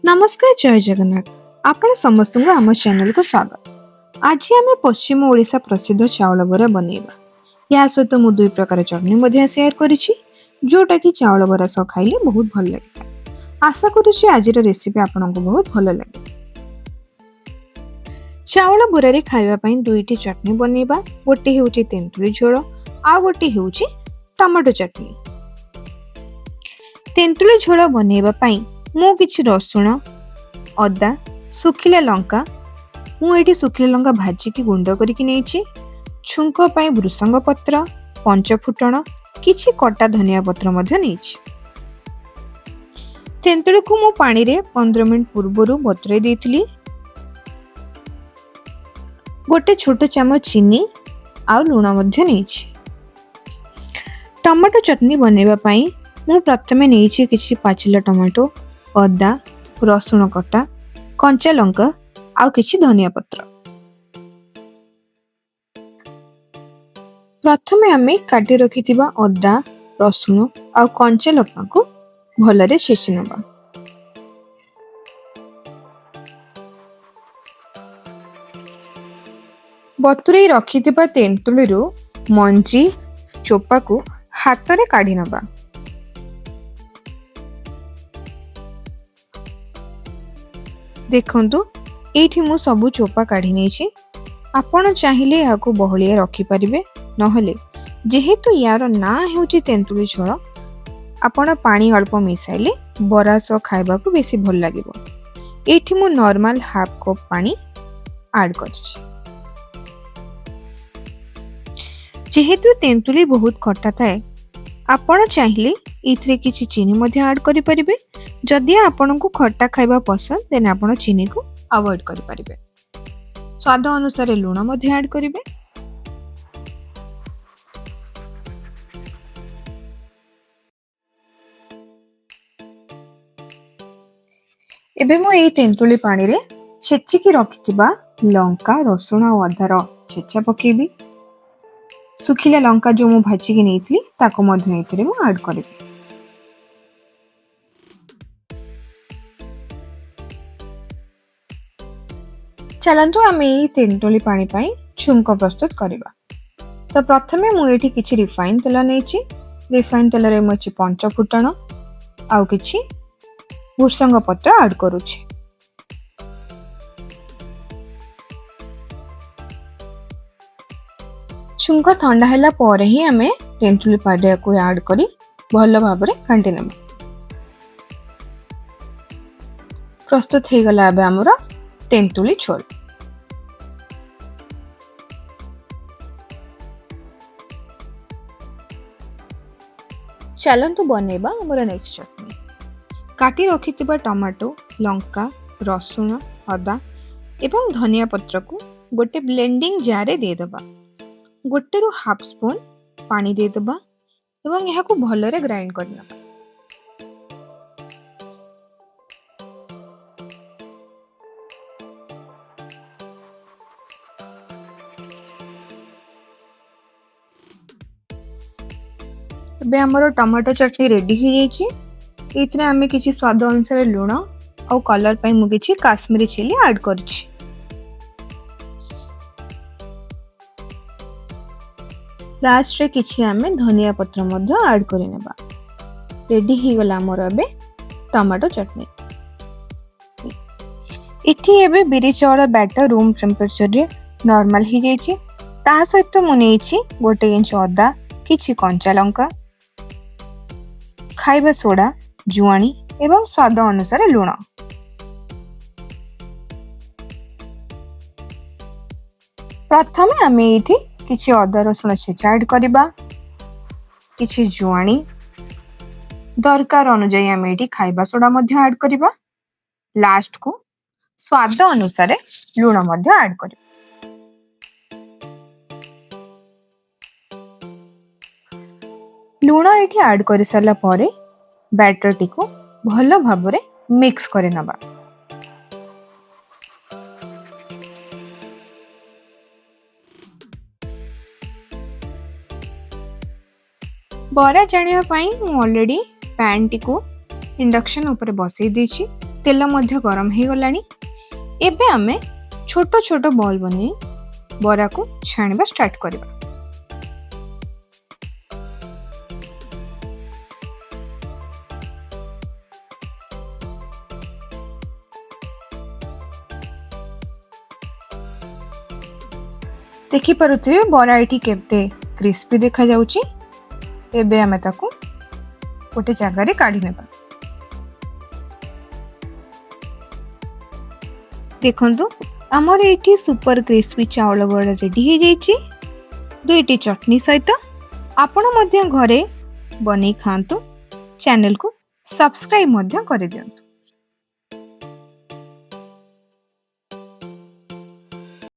नमस्कार जय जगन्नाथ आपण समस्त आम चैनल को स्वागत। आज आम पश्चिम ओडिशा प्रसिद्ध चाउल बरा बनैबा। या सहित मु दुई प्रकार चटनी शेयर करिछि जोटा कि चाउल बरा सह खाइले बहुत भल लगे। आशा करुछि आज रेसिपी आपनको बहुत भल लगे। चाउल बरा रे खाइबा पई दुईटी चटनी बनैबा। गोटे हेउछि तेंतुली झोल आ गोटे हेउछि टमाटो चटनी। तेंतुली झोल बनैबा पई मु किछि रसुण अदा सुखिला लंका मुझे सुखिला लंका भाजिकी गुंड करके नहीं छुंक पाई भृसंग पत्र पंचफुटण किछि कटा धनिया पत्र नहीं। तेंतुली को मु पानी रे 15 मिनट पूर्व बतुराई देइथिली। गोटे छोट चामच चीनी आ लुण मध्य नहीं। टमाटो चटनी बनैबा पई मु प्रथमे नहीं किछि पाचिला टमाटो अदा रसुण कटा कंचा लंका आउ किछि धनिया पत्र। प्रथमे आमे काटी रखिथिबा अदा रसुण आउ कंचा लंका को भलरे छेचि नबा। बतुरई रखिथिबा तेंतुली रो मंजी चोपा को हाथ रे काढी नबा। देखंतु एठी मु सबु चोपा काढी नेछि। आपण चाहिले याको बहलिया रखि परिबे नहले जेहेतु यार ना हेउची तेंतुली झोल आपण पानी अल्प मिसाइले बरा सह खाइबा को बेसी भल लागिबो। एठी मु नॉर्मल हाफ कप पानी ऐड करछि। जेहेतु तेंतुली बहुत खट्टा थाए आपण चाहिले इथरे किछि चीनी मध्ये ऐड करि परिबे। जदि आपनको खट्टा खाइबा पसंद देन आपण चीनी को अवॉइड करि परिबे। स्वाद अनुसार लूण मध्ये ऐड करिवे। एबे मु एई तेंतुली पानी रे छेचिकी रखिथिबा लंका रसुण आ अदार छेचा पकेबी। सुखिला लंका जो मु भाजिकी नेइथली ताको मध्ये एथिरे मु ऐड करिबी। चलंतु आमे तेंतुली पानी पाई छुंक प्रस्तुत करिबा। तो प्रथमे मु एठी किछि रिफाइन तेल नेछि। रिफाइन तेल रे मछि पंचफुटण आउ किछि भृसंग पत्र ऐड करूछि। छुंक ठंडा हैला परे ही आमे तेंतुली पानी को ऐड करी भलो भाबरे घांटी नेबा। प्रस्तुत हे गला आबे हमरा तेंतुली झोल। चलंतु बनेबा हमर नेक्स्ट चटनी। काटी रखिथिबा टमाटो लंका रसुण अदा एवं धनिया पत्र को गोटे ब्लेंडिंग जार रे दे दबा। गोटे रु हाफ स्पून पानी दे दबा एवं यहा को भलरे ग्राइंड करना। बे हमरो टमाटो चटनी रेडी हो जाइछि। इतने आमे किछि स्वाद अनुसार लूण और कलर पई मु किछि काश्मीरी चिली ऐड करछि। लास्ट रे किछि आमे धनिया पत्र मध्य ऐड करि नेबा। रेडी ही गला हमर अबे टमाटो चटनी। इठी एबे बिरि चाउल बैटर रूम टेंपरेचर रे नॉर्मल ही जाइछि। ता सहित मु नेछि गोटे इंच अदा किछि कंचा लंका खाइबा सोडा जुआनी एवं स्वाद अनुसार लूण। प्रथमे आमे एठी किछि अदा रसुण छेचा ऐड करिबा किछि जुआनी दरकार अनुसार आमे एठी खाइबा सोडा मध्य ऐड करिबा। लास्ट को स्वाद अनुसार लूण मध्य ऐड करिबा। लूण एठी ऐड करि सारला परे बैटर टी को भलो भाबरे मिक्स करे नबा। बरा जानिया पाई मु ऑलरेडी पैन टी को इंडक्शन ऊपर बसई देछि। तेल मध्य गरम हो गलानी। एबे आमे छोट छोट बॉल बने बरा को छाणिबा स्टार्ट करबा। देखि पारुथिबे बरा एठी केते क्रिस्पी देखा जाउची। एबे आमे ताको गोटे जगह रे काढी नेबा। देखंतु हमर एठी सुपर क्रिस्पी चावल बड़ा रेडी हो जाइछि। दुईटी चटनी सहित आपण मध्य घरे बनै खांतु। चैनल को सब्सक्राइब मध्य कर दियंतु।